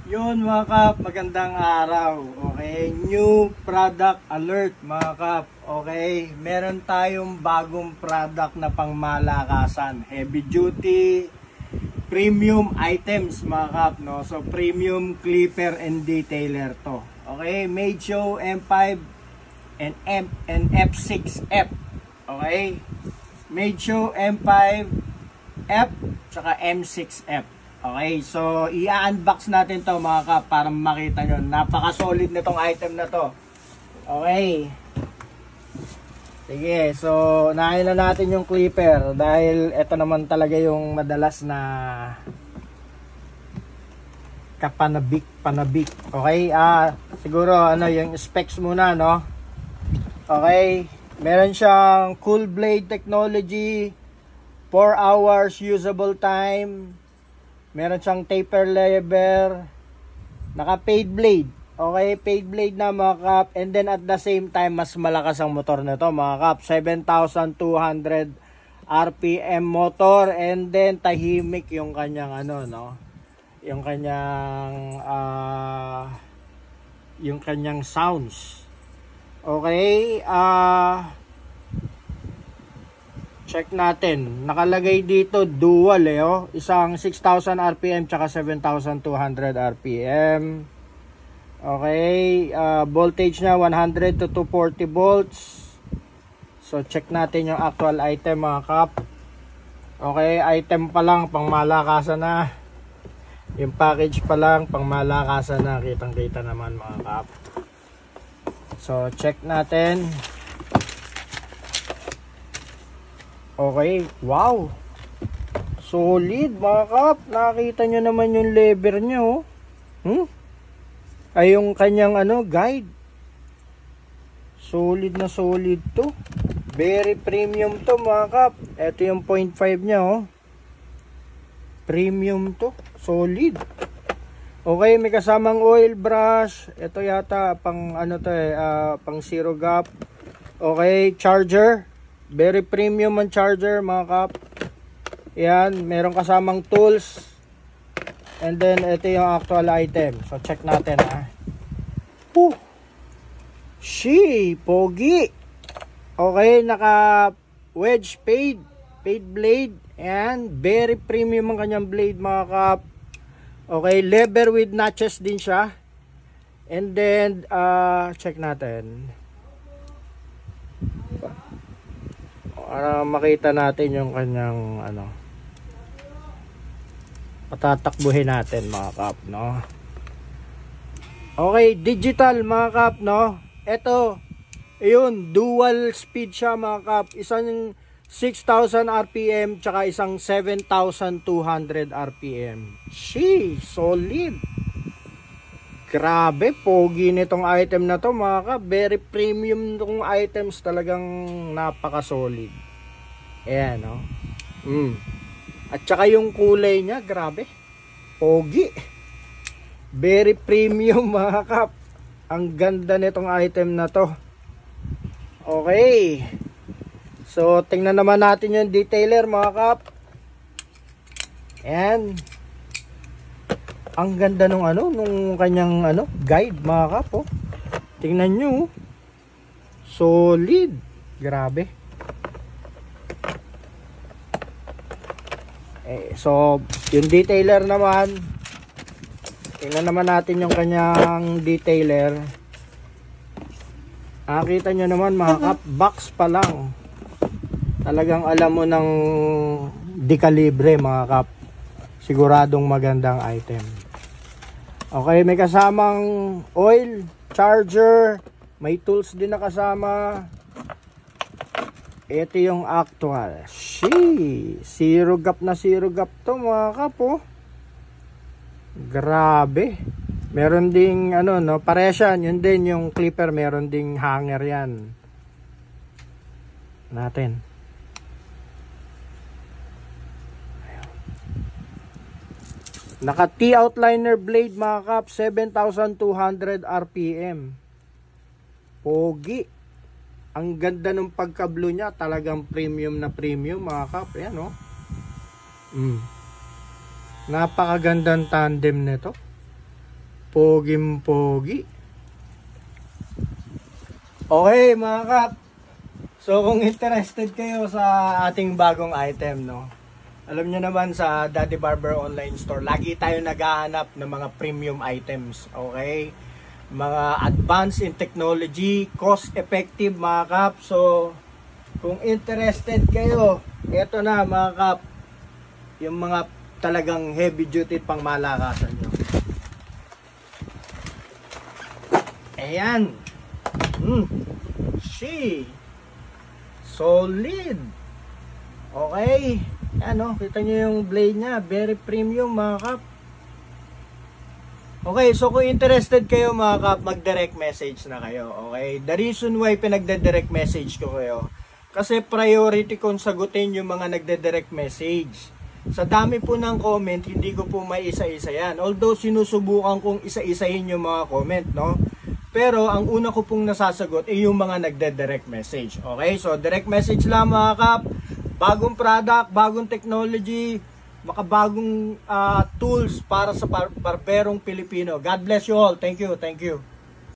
Yun mga kap, magandang araw. Okay, new product alert mga kap. Okay, meron tayong bagong product na pangmalakasan. Heavy duty premium items mga kap, no? So premium clipper and detailer to. Okay, Meidjo M5 and F6F. Okay, Meidjo M5 F tsaka M6F. Okay, so i-unbox natin to mga kap para makita nyo. Napaka-solid na tong item na to. Okay. Sige, so unahin na natin yung clipper dahil ito naman talaga yung madalas na kapanabik. Okay, siguro yung specs muna, no? Okay, meron siyang cool blade technology, 4 hours usable time. Meron siyang taper lever, naka fade blade. Okay, fade blade na mga kap. And then at the same time, mas malakas ang motor nito mga kap. 7,200 RPM motor. And then tahimik yung kanyang yung kanyang sounds. Okay, check natin. Nakalagay dito dual isang 6,000 RPM tsaka 7,200 RPM. Okay, voltage na 100 to 240 volts. So check natin yung actual item mga kap. Okay, item pa lang pangmalakasan na. Yung package pa lang pangmalakasan na, kitang-kita naman mga kap. So check natin. Okay, wow. Solid mga kap. Nakita nyo naman yung lever nyo. Ay yung kanyang guide. Solid na solid to. Very premium to mga kap. Ito yung 0.5 nya Premium to. Solid. Okay, may kasamang oil brush. Ito yata pang pang zero gap. Okay, charger. Very premium ang charger mga kap. Yan, meron kasamang tools. And then ito yung actual item. So check natin pogi. Okay, naka wedge fade blade. And very premium ang kanyang blade mga kap. Okay, lever with notches din siya. And then check natin. Para makita natin yung kanyang patatakbuhin natin mga kap, no? Okay, digital mga kap, no? Ito, yun, dual speed siya mga kap. Isang 6,000 RPM tsaka isang 7,200 RPM. Solid. Grabe, pogi nitong item na to mga kap. Very premium nitong items, talagang napaka-solid. Ayan, no? At saka yung kulay niya, grabe. Pogi. Very premium mga kap. Ang ganda nitong item na to. Okay. So, tingnan naman natin yung detailer mga kap. Ayan. Ang ganda nung nung kanyang guide mga kap. Tingnan nyo. Solid. Grabe. So yung detailer naman, tingnan naman natin yung kanyang detailer. Nakita nyo naman mga kap, box pa lang. Talagang alam mo ng dekalibre mga kap. Siguradong magandang item. Okay, may kasamang oil, charger, may tools din na kasama. Ito yung actual. Zero gap na zero gap to mga kapo. Grabe. Meron ding parehas yan. Yun din yung clipper, meron ding hanger yan. Natin. Naka T-outliner blade mga kap, 7,200 RPM. Pogi. Ang ganda ng pagka-blue niya, talagang premium na premium mga kap. Ayan Napakagandang tandem nito. Pogim-pogi. Okay mga kap. So kung interested kayo sa ating bagong item, no? Alam nyo naman sa Daddy Barber Online Store, lagi tayo naghahanap ng mga premium items. Okay? Mga advanced in technology, cost effective mga kap. So kung interested kayo, eto na mga kap, yung mga talagang heavy duty pang malakasan nyo. Ayan. Solid. Okay. Ano, kita nyo yung blade nya, very premium mga kap. Okay, so kung interested kayo mga kap, mag-direct message na kayo. Okay, the reason why pinagde-direct message ko kayo, kasi priority kong sagutin yung mga nagde-direct message. Sa dami po ng comment, hindi ko po may isa-isa yan. Although sinusubukan kong isa-isahin yung mga comment, no? Pero ang una ko pong nasasagot ay yung mga nagde-direct message. Okay, so direct message lang mga kap. Bagong product, bagong technology, makabagong tools para sa barberong Pilipino. God bless you all. Thank you.